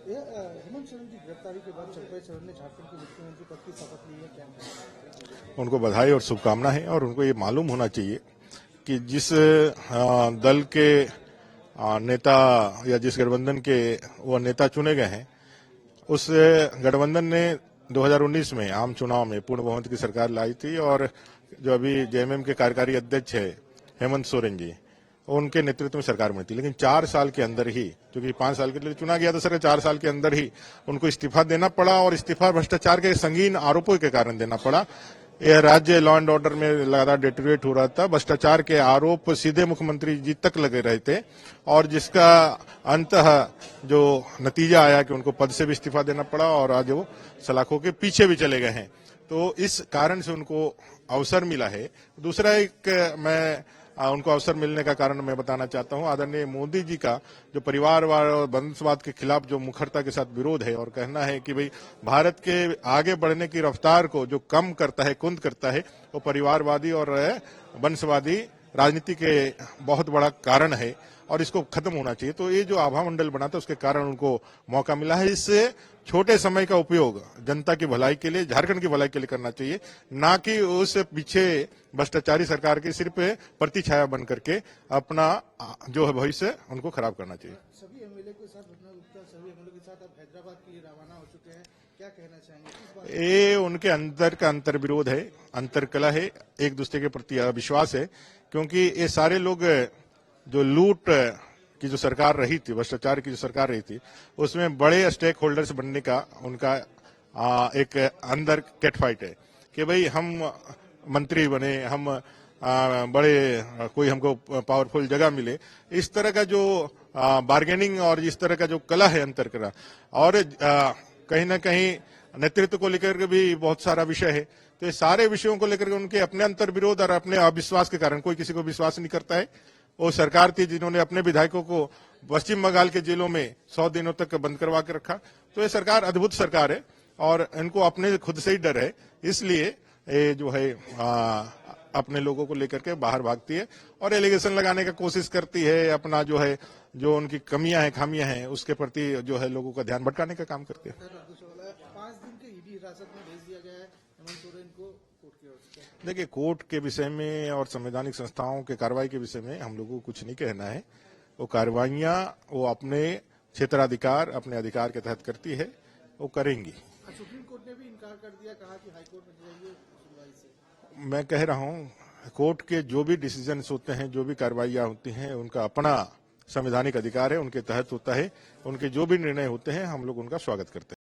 हेमंत सोरेन की गिरफ्तारी के बाद चंपई सोरेन ने झारखंड के मुख्यमंत्री पद की शपथ ली है, क्या उनको बधाई और शुभकामना है। और उनको ये मालूम होना चाहिए कि जिस दल के नेता या जिस गठबंधन के वो नेता चुने गए हैं, उस गठबंधन ने 2019 में आम चुनाव में पूर्ण बहुमत की सरकार लाई थी। और जो अभी जेएमएम के कार्यकारी अध्यक्ष है हेमंत सोरेन जी, उनके नेतृत्व में सरकार बनी थी। लेकिन 4 साल के अंदर ही, क्योंकि 5 साल के लिए चुना गया था सरकार, 4 साल के अंदर ही उनको इस्तीफा देना पड़ा। और इस्तीफा भ्रष्टाचार के संगीन आरोपों के कारण देना पड़ा। यह राज्य लॉ एंड ऑर्डर में लगातार डिटेरियोरेट हो रहा था। भ्रष्टाचार के आरोप सीधे मुख्यमंत्री जी तक लगे रहे थे, और जिसका अंततः जो नतीजा आया कि उनको पद से भी इस्तीफा देना पड़ा और आज वो सलाखों के पीछे भी चले गए हैं। तो इस कारण से उनको अवसर मिला है। दूसरा एक मैं उनको अवसर मिलने का कारण मैं बताना चाहता हूं, आदरणीय मोदी जी का जो परिवारवाद और वंशवाद के खिलाफ जो मुखरता के साथ विरोध है, और कहना है कि भाई भारत के आगे बढ़ने की रफ्तार को जो कम करता है, कुंद करता है, वो परिवारवादी और वंशवादी राजनीति के बहुत बड़ा कारण है और इसको खत्म होना चाहिए। तो ये जो आभा मंडल बना था उसके कारण उनको मौका मिला है। इससे छोटे समय का उपयोग जनता की भलाई के लिए, झारखंड की भलाई के लिए करना चाहिए, ना कि उस पीछे भ्रष्टाचारी सरकार की सिर्फ प्रतिछाया बन करके अपना जो है भविष्य उनको खराब करना चाहिए। सभी एमएलए के साथ घटना गुप्ता सभी एमएलए के साथ अब हैदराबाद के लिए रवाना हो चुके हैं, क्या कहना चाहेंगे? ये उनके अंदर का अंतर विरोध है, अंतर कला है, एक दूसरे के प्रति अविश्वास है। क्योंकि ये सारे लोग जो लूट की जो सरकार रही थी, भ्रष्टाचार की जो सरकार रही थी, उसमें बड़े स्टेक होल्डर्स बनने का उनका एक अंदर कैट फाइट है कि भाई हम मंत्री बने, हम बड़े कोई हमको पावरफुल जगह मिले। इस तरह का जो बार्गेनिंग और इस तरह का जो कला है अंतर कला, और कहीं ना कहीं नेतृत्व को लेकर के भी बहुत सारा विषय है। तो ये सारे विषयों को लेकर के उनके अपने अंतर विरोध और अपने अविश्वास के कारण कोई किसी को विश्वास नहीं करता है। वो सरकार थी जिन्होंने अपने विधायकों को पश्चिम बंगाल के जेलों में 100 दिनों तक बंद करवा के रखा। तो ये सरकार अद्भुत सरकार है और इनको अपने खुद से ही डर है, इसलिए ये जो है अपने लोगों को लेकर के बाहर भागती है और एलिगेशन लगाने का कोशिश करती है। अपना जो है, जो उनकी कमियां हैं, खामियां हैं, उसके प्रति जो है लोगों का ध्यान भटकाने का काम करती है। 5 दिन के ईडी हिरासत में भेज दिया गया है हेमंत सोरेन को कोर्ट की ओर से। देखिए, कोर्ट के विषय में और संवैधानिक संस्थाओं के कार्रवाई के विषय में हम लोगों को कुछ नहीं कहना है। वो कार्रवाइयां वो अपने क्षेत्राधिकार, अपने अधिकार के तहत करती है, वो करेंगी। सुप्रीम कोर्ट ने भी इनकार कर दिया, कहा कि हाईकोर्ट में जाइए सुनवाई से। मैं कह रहा हूं, कोर्ट के जो भी डिसीजन होते हैं, जो भी कार्रवाइयां होती हैं, उनका अपना संवैधानिक अधिकार है, उनके तहत होता है। उनके जो भी निर्णय होते हैं हम लोग उनका स्वागत करते हैं।